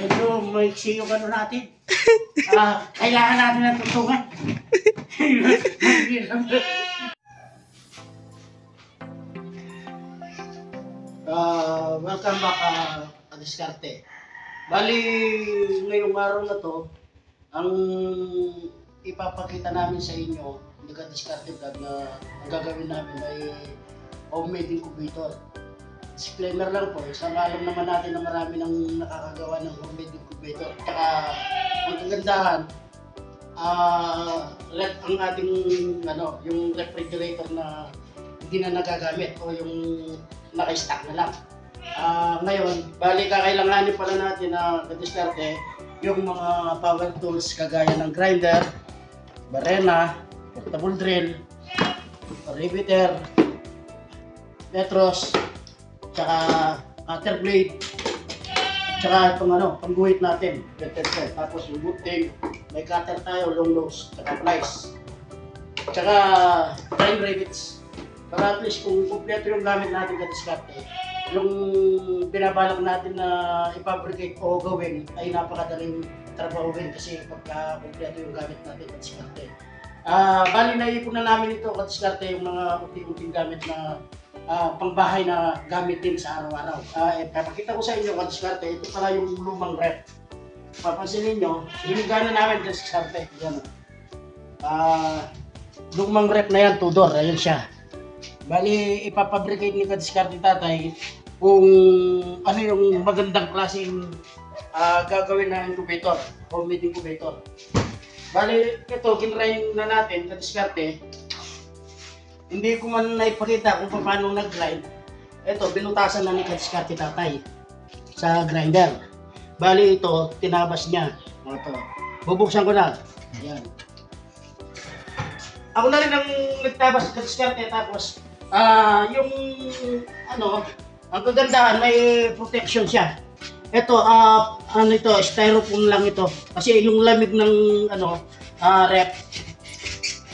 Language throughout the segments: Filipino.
medyo maiksi yung ano natin. Kailangan natin ng tutungan. Welcome back, Kadiskarte. Bali, ngayong araw na to, ang ipapakita namin sa inyo, ni Kadiskarte Vlog, na ang gagawin namin ay homemade incubator. Disclaimer lang po, isang alam naman natin na marami nang nakakagawa ng homemade incubator. Tsaka ang kagandahan, ang ating yung refrigerator na hindi na nagagamit o yung naka-stack na lang. Ngayon, bali kakailanganin pala natin na Kadiskarte yung mga power tools kagaya ng grinder, barena, portable drill, riveter, petros, tsaka cutter blade, tsaka itong pangguhit natin, tapos yung booting, may cutter tayo, long nose, tsaka plies, tsaka grind rivets, para at least kung kumpleto yung gamit natin Kadiskarte, yung binabalak natin na i-fabricate o gawin ay napakadaling trabahuin kasi pagka kumpleto yung gamit natin Kadiskarte. Bali naipon na namin ito Kadiskarte, yung mga unti-unting gamit na pangbahay na gamit din sa araw-araw. Papakita ko sa inyo Kadiskarte, ito pala yung lumang rep. Papansinin nyo, hinigana namin Kadiskarte. Yan. Lumang rep na yan, Tudor, ayun siya. Bali, ipapabricate ni Kadiskarte tatay kung ano yung magandang klaseng gagawin na incubator, homemade incubator. Bali, ito, kinrain na natin Kadiskarte. Hindi ko man naipakita kung paano nag-grind. Ito, binutasan na ni Kadiskarte tatay sa grinder. Bali ito, tinabas niya. Ito. Bubuksan ko na. Ayan. Ako na rin ang nagtabas sa Kadiskarte, tapos yung ang kagandahan, may protection siya. Ito, ito, styrofoam lang ito. Kasi yung lamig ng rep,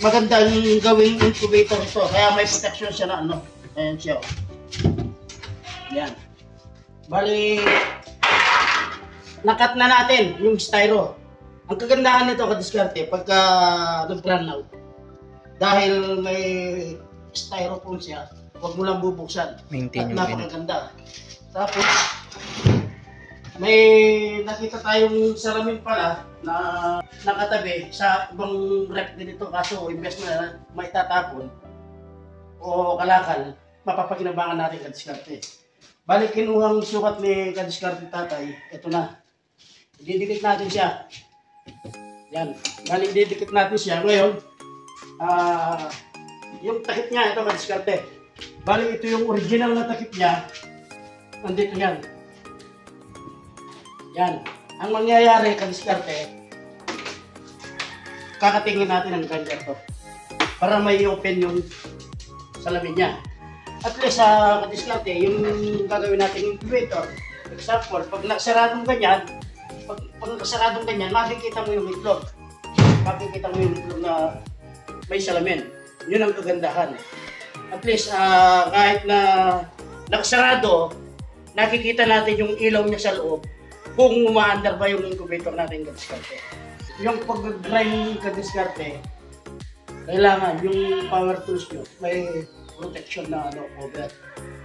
magandang gawing incubator ito, kaya may protection siya na ayan siya. Yan. Bali, nakat na natin yung styro. Ang kagandahan nito Kadiskarte, pagka nag-run out, dahil may styrofoam siya, huwag mo lang bubuksan. Maintain at napakaganda. Tapos, may nakita tayong salamin pala na nakatabi sa ibang rep din ito, kaso imbes na maitatapon o kalakal, mapapakinabangan natin Kadiskarte. Balik kinuhang sukat ni Kadiskarte tatay, ito na. Didikit natin siya. Yan. Balik didikit natin siya. Ngayon, yung takip niya, ito Kadiskarte. Balik ito yung original na takip niya. Nandito yan. Yan. Ang mangyayari Kadiskarte, kakatingin natin ang grinder to para may open yung salamin niya. At least sa Kadiskarte, yung gagawin natin incubator, example, pag nakasaradong ganyan, makikita mo yung itlog. Makikita mo yung itlog na may salamin. Yun ang kagandahan. At least kahit na nakasarado, nakikita natin yung ilaw niya sa loob kung umaandar ba yung incubator natin Kadiskarte. Yung pag-grind Kadiskarte, kailangan yung power tools nyo may protection na cover.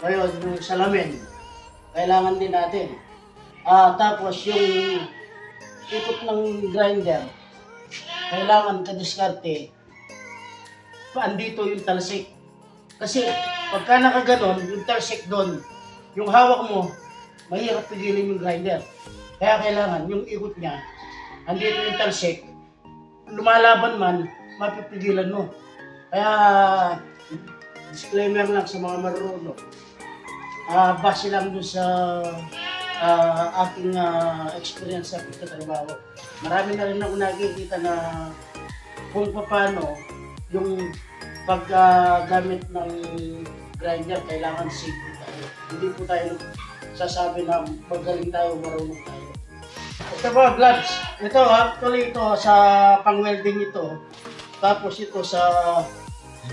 Ngayon, yung salamin, kailangan din natin. Tapos yung ikot ng grinder, kailangan Kadiskarte, andito yung talsik. Kasi pagka nakaganon, yung talsik doon, yung hawak mo, mahirap pigilin yung grinder. Kaya kailangan yung ikot niya, andito yung talsik, lumalaban man, mapipigilan mo. Kaya disclaimer lang sa mga marunong, base lang doon sa aking experience sa pagtatrabaho. Marami na rin ako nakikita na kung paano yung paggamit ng grinder, kailangan safety tayo. Hindi po tayo sasabi na magaling tayo, marunong tayo. Ito po, gloves. Ito, actually ito sa pang-welding ito. Tapos ito sa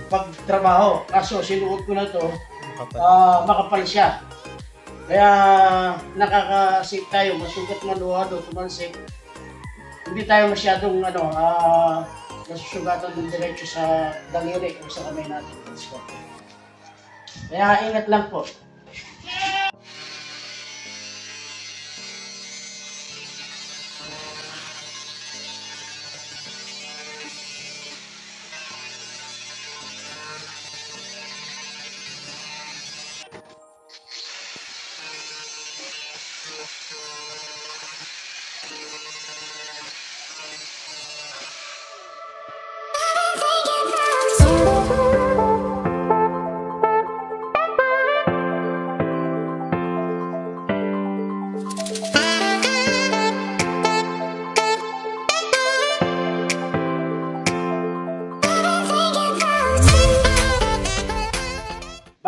pagtrabaho. Kaso sinuot ko na ito, makapal siya. Kaya nakakasik tayo, masugat man o ano, tumansik. Hindi tayo masyadong nasusugatan ng diretso sa daliri o sa kamay natin. Kaya ingat lang po.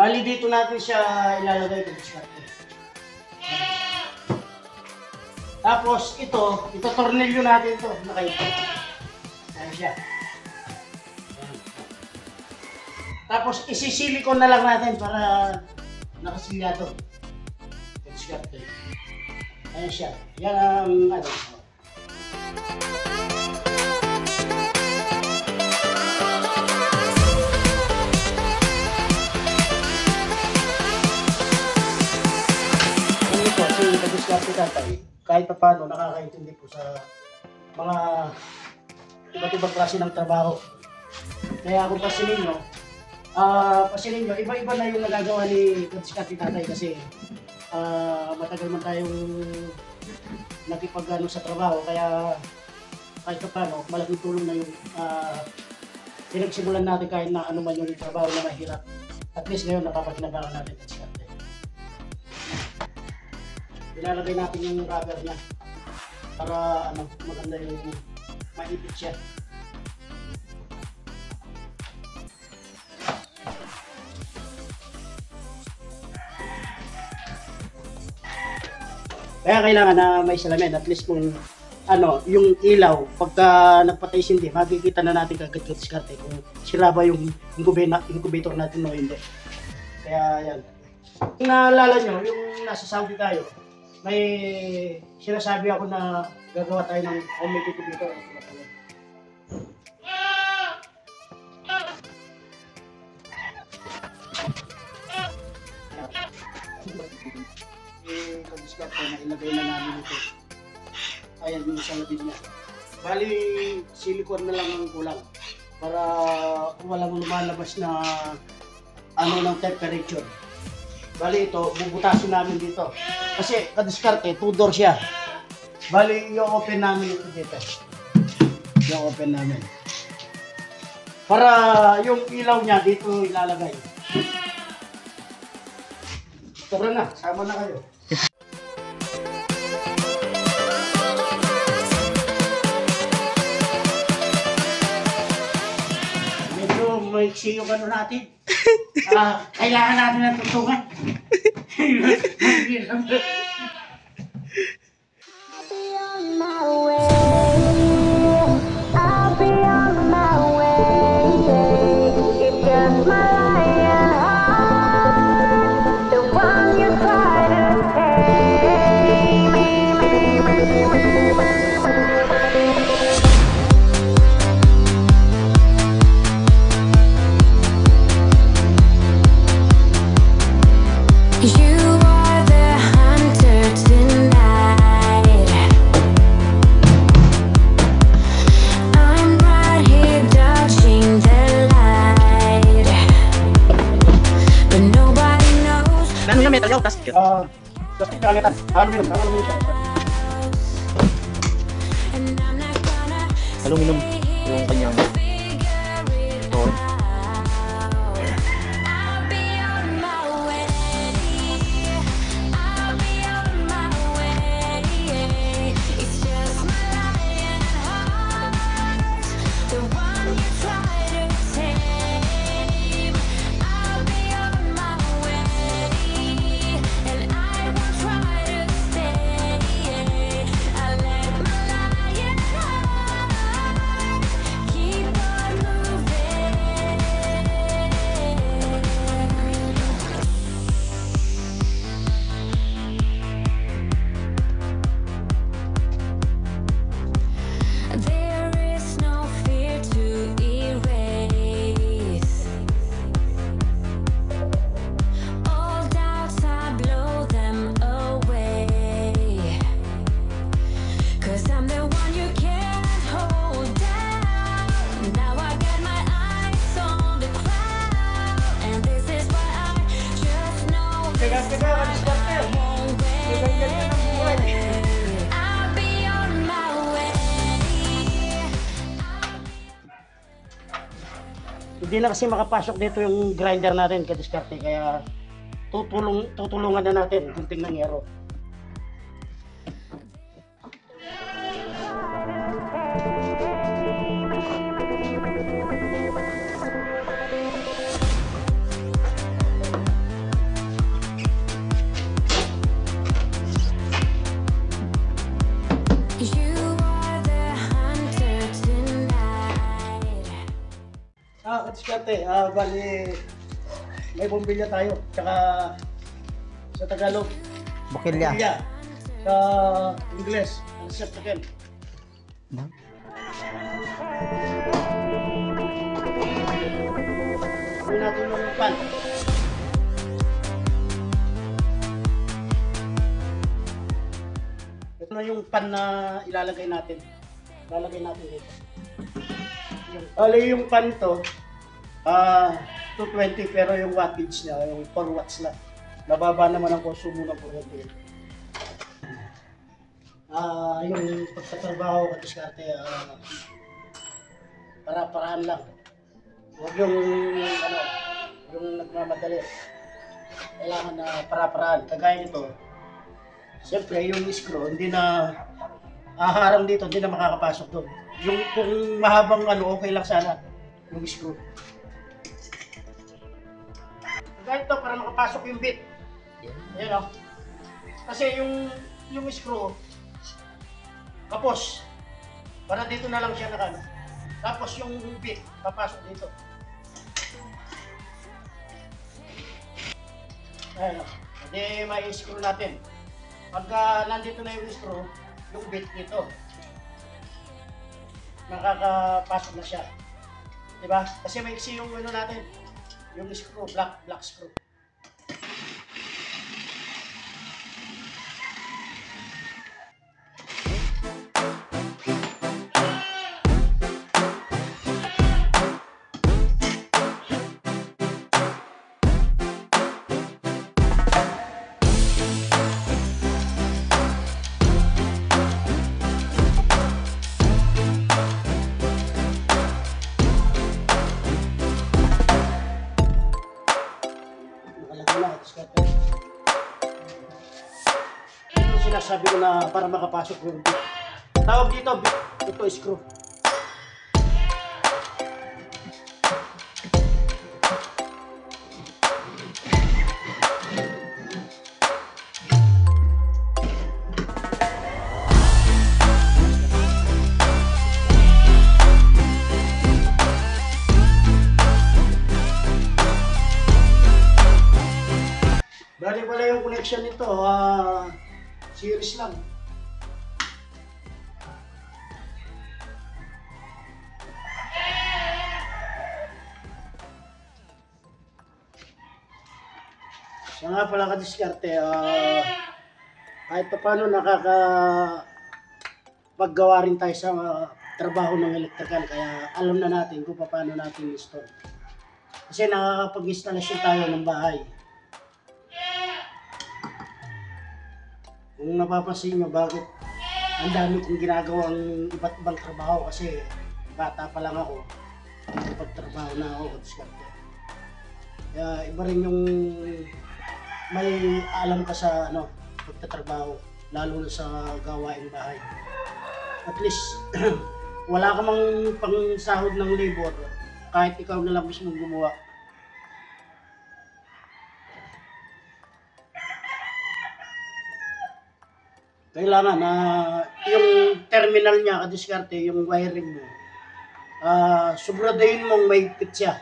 Bali dito natin siya ilalagay ko sa atin. Tapos ito tornilyo natin to, nakita. Ayan siya. Ayan. Tapos isisilikon na lang natin para nakasilyado. Ayan siya. Yan ang Kasi tatay, kahit pa paano nakakaintindi po sa mga iba't ibang klase ng trabaho. Kaya kung pasilin nyo, iba-iba na yung nagagawa ni Katsukati tatay kasi matagal man tayong nakipag-ano sa trabaho, kaya kahit pa paano, malaking tulong na yung pinagsimulan natin kahit na ano man yung trabaho na mahirap. At least ngayon napapakinabangan natin Katsukati. Ilalagay natin yung rubber niya para maganda yung maipit siya. Kaya kailangan na may salamin, at least kung yung ilaw, pagka nagpatay sindi, makikita na natin kagad-diskarte kung sira ba yung incubator natin o hindi. Kaya yan. Kung naalala nyo, yung nasa Saudi tayo, may sinasabi ako na gagawa tayo ng homemade incubator. Pag-diskarte na ilagay na namin ito. Ayan yung salamin niya. Bali, silicone na lang ang kulang para walang lumalabas na ng temperature. Bali ito, bubutasin namin dito. Kasi kadiskarte, 2 door siya. Bali, i-open namin ito dito. I-open namin. Para yung ilaw niya dito ilalagay. Tara na, sama na kayo. Medyo may yung natin. Kailangan natin ng tutungan. Aluminum yung kanyang door. Keep Hindi na kasi makapasok dito yung grinder natin kadiskarte, kaya tutulungan na natin kunting ng yero. Kadiskarte, bali may bombilya tayo, tsaka sa Tagalog, Bukilya. bombilya. Sa Ingles, ang septaken. Gawin natin yung pan. Ito na yung pan na ilalagay natin. Ilalagay natin dito. Yung pan to, 220, pero yung wattage niya, yung 4 watts na. Nababa naman ang konsumo ng kuryente. Yung pagtatrabaho at diskarte, para-paraan lang. Huwag yung nagmamadali. Kailangan na para-paraan. Kagaya nito, siyempre yung screw, hindi na haharang dito, hindi na makakapasok doon. Yung kung mahabang okay lang sana yung screw. Kagaya ito, para makapasok yung bit. Ayan o. Kasi yung screw, tapos, para dito na lang siya nakano. Tapos yung bit, papasok dito. Ayan o. Hindi may screw natin. Pagka nandito na yung screw, yung bit dito, makakapasok na siya. Diba? Kasi may iksi yung natin. Yung screw, black screw. Ito sinasabi ko na para makapasok yung bit. Tawag dito bit, ito screw. Bali pala yung connection nito, series lang. Siya nga pala kadiskarte, kahit pa paano paggawa rin tayo sa trabaho ng elektrikal, kaya alam na natin kung paano natin i-install. Kasi nakakapag-instalasyon tayo ng bahay. Kung napapansin nyo, bakit ang dami kong ginagawang iba't ibang trabaho, kasi bata pa lang ako, pagtrabaho na ako, kadiskarte. Kaya iba rin yung may alam ka sa pagtatrabaho, lalo na sa gawaing bahay. At least, wala ka mang pangsahod ng labor, kahit ikaw na lang mismo gumawa. Kailangan na yung terminal niya, kadiskarte, yung wiring mo, subradahin mong may fit siya.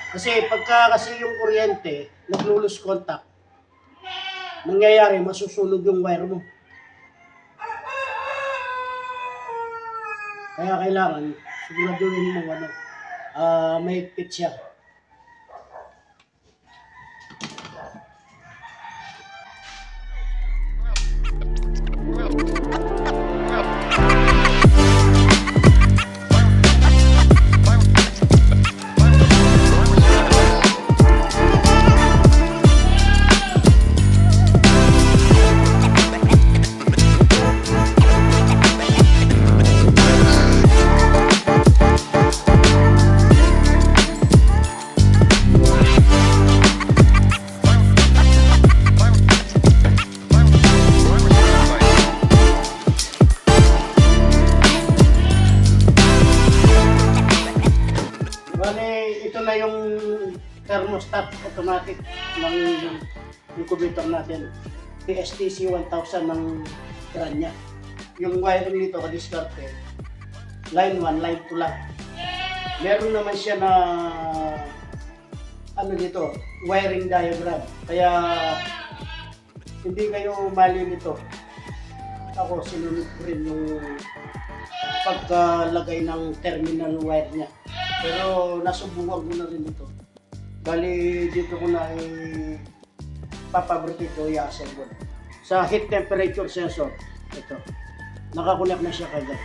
Kasi pagka yung kuryente, nag-lose contact, nangyayari, masusunog yung wire mo. Kaya kailangan, siguraduhin mo may fit siya. thermostat automatic ng incubator natin. STC 1000 ng brand niya. Yung wiring nito kadiskarte, line 1, line 2 lang. Meron naman siya na ano dito, wiring diagram. Kaya hindi kayo malilito. Ako sinunod ko rin yung pagkalagay ng terminal wire niya. Pero nasubukan ko na rin ito. Bali dito ko na papabritate o i-assemble. Sa heat temperature sensor, ito. Nakakunik na siya kagad.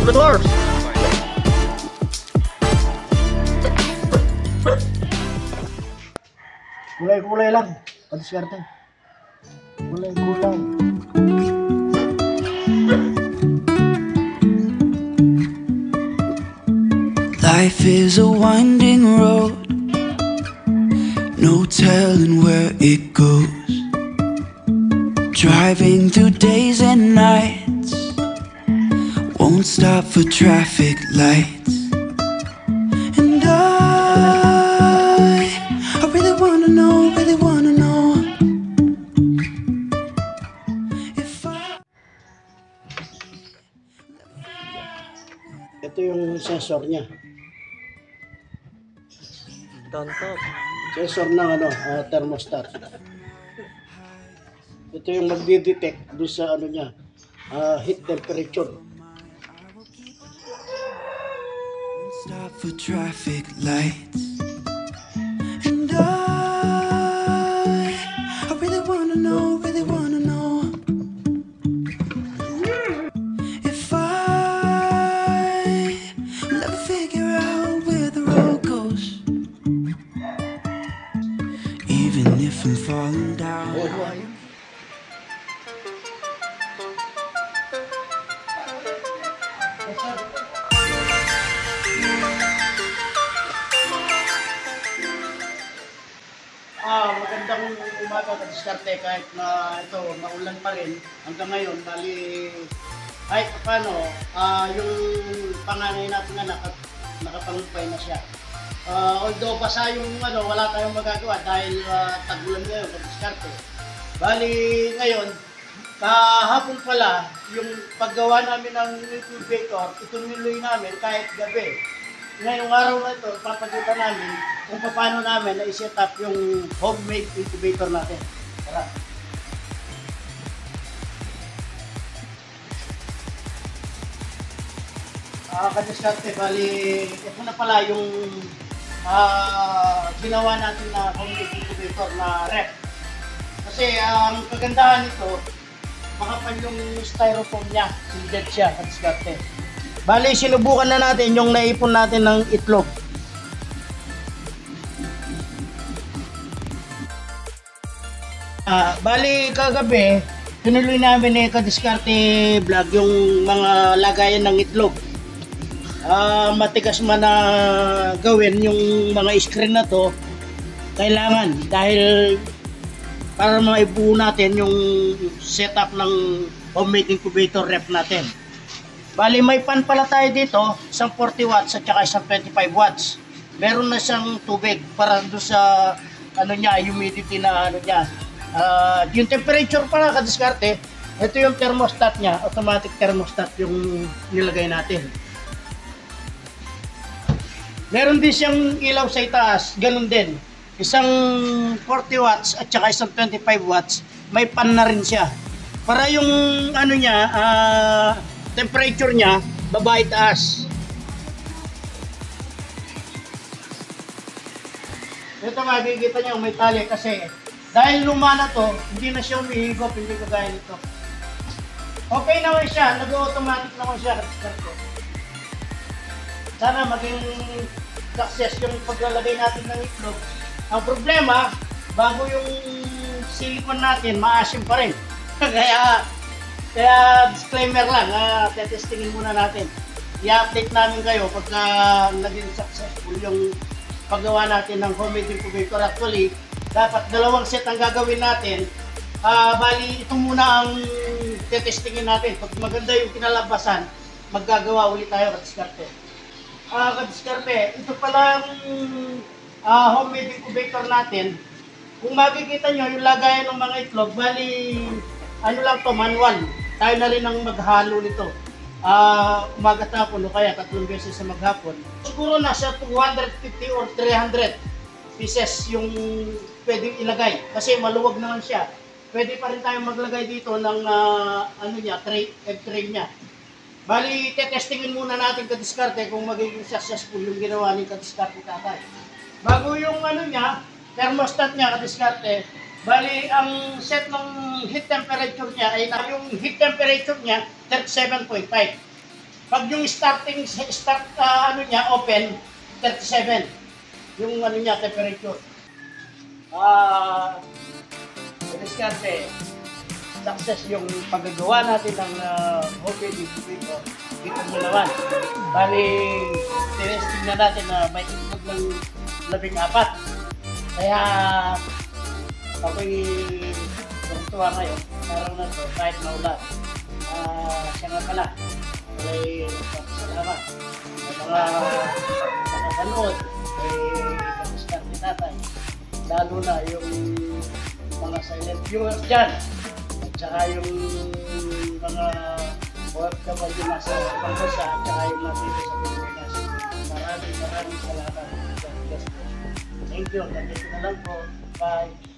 The doors! Kulay-kulay lang. Padiskarte. Kulay-kulay. Life is a winding road, no telling where it goes. Driving through days and nights, won't stop for traffic lights. And I really wanna know if Ito yung sensor niya. Top. Sensor ng thermostat. Ito yung magdi-detect doon sa ano niya, heat temperature. stop for traffic lights. And I really wanna know if I will ever figure out where the road goes, even if I'm falling down. Magandang umaga ka diskarte kahit na ito maulan pa rin hanggang ngayon, bali kahit paano yung panganay natin na nakapangumpay na siya. Although basa yung wala tayong magagawa dahil tag-ulan ngayon ka diskarte. Bali ngayon, kahapon pala yung paggawa namin ng incubator, ituloy namin kahit gabi. Ngayong araw na ito, papagita namin kung paano namin na-set up yung homemade incubator natin. Tara. Kadiskarte, bali, ito na pala yung ginawa natin na homemade incubator na ref. Kasi ang kagandahan nito, makapal yung styrofoam niya, sealed siya, kadiskarte. Bali, sinubukan na natin yung naipon natin ng itlog. Bali, kagabi, tinuloy namin kadiskarte vlog yung mga lagayan ng itlog. Matigas man na gawin yung mga screen na to, kailangan dahil para maibuo natin yung setup ng homemade incubator ref natin. Bali, may pan pala tayo dito, isang 40 watts at saka isang 25 watts. meron na siyang tubig para doon sa ano niya, humidity na ano niya. Yung temperature pala kadiskarte, ito yung thermostat niya, automatic thermostat yung nilagay natin. Meron din siyang ilaw sa itaas, ganun din. Isang 40 watts at saka isang 25 watts, may pan na rin siya. Para yung ano niya, temperature niya, baba itaas. Ito makikita niyo may tali kasi dahil luma na to, hindi na siya umihigop, hindi kagaya nito. Okay naman siya, nag-automatic naman siya. Sana maging success yung paglalagay natin ng itlog. Ang problema, bago yung silicone natin, maasim pa rin. kaya disclaimer lang, tetestingin muna natin. I-update namin kayo pagka naging successful yung paggawa natin ng homemade incubator. Actually, dapat dalawang set ang gagawin natin. Bali, ito muna ang tetestingin natin. Pag maganda yung kinalabasan, maggagawa ulit tayo kadiskarte. Kadiskarte, ito palang homemade incubator natin. Kung makikita nyo, yung lagayan ng mga itlog, bali, ano lang to, manual. Tayo na rin ang maghalo nito. Umaga tapon o kaya 3 beses sa maghapon. Siguro nasa 250 or 300 pieces yung pwedeng ilagay. Kasi maluwag naman siya. Pwede pa rin tayong maglagay dito ng ano niya, egg tray niya. Bali, tetestingin muna natin kadiskarte kung magiging successful yung ginawa ni kadiskarte tatay. Bago yung ano niya, thermostat niya kadiskarte, bali, ang set ng heat temperature niya ay yung heat temperature niya 37.5. Pag yung start ano niya open 37. Yung ano niya temperature. Kadiskarte, success yung paggagawa natin ng homemade incubator dito sa naman. Bali, testing na natin na may itlog ng 14. Kaya ako'y tuwa ngayon, araw na to, kahit maulan. Siya nga pala, ay salamat sa mga nakapanood, ay kadiskarte tatay. Lalo na yung mga silent viewers dyan, at saka yung mga OFW nasa Pangasa, at saka yung nasa dito sa Pilipinas. Maraming salamat. Thank you. Ganito na lang po. Bye.